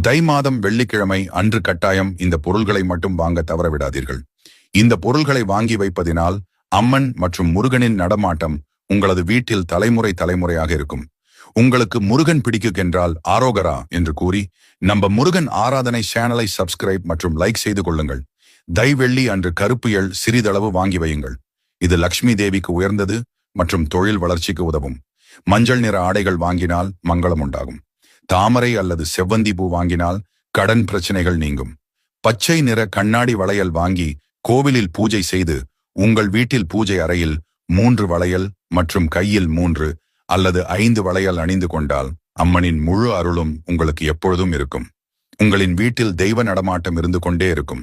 தை மாதம் வெள்ளிக்கிழமை அன்று கட்டாயம் இந்த பொருள்களை மட்டும் வாங்க தவறவிடாதீர்கள். இந்த பொருள்களை வாங்கி வைப்பதினால் அம்மன் மற்றும் முருகனின் நடமாட்டம் உங்களது வீட்டில் தலைமுறை தலைமுறையாக இருக்கும். உங்களுக்கு முருகன் பிடிக்குக்கென்றால் ஆரோகரா என்று கூறி நம்ம முருகன் ஆராதனை சேனலை சப்ஸ்கிரைப் மற்றும் லைக் செய்து கொள்ளுங்கள். வெள்ளி அன்று கருப்பு எள் சிறிதளவு வாங்கி வையுங்கள். இது லக்ஷ்மி தேவிக்கு உயர்ந்தது மற்றும் தொழில் வளர்ச்சிக்கு உதவும். மஞ்சள் நிற ஆடைகள் வாங்கினால் மங்களம் உண்டாகும். தாமரை அல்லது செவ்வந்தி பூ வாங்கினால் கடன் பிரச்சனைகள் நீங்கும். பச்சை நிற கண்ணாடி வளையல் வாங்கி கோவிலில் பூஜை செய்து உங்கள் வீட்டில் பூஜை அறையில் 3 வளையல் மற்றும் கையில் 3 அல்லது 5 வளையல் அணிந்து கொண்டால் அம்மனின் முழு அருளும் உங்களுக்கு எப்பொழுதும் இருக்கும். உங்களின் வீட்டில் தெய்வ நடமாட்டம் இருந்து கொண்டே இருக்கும்.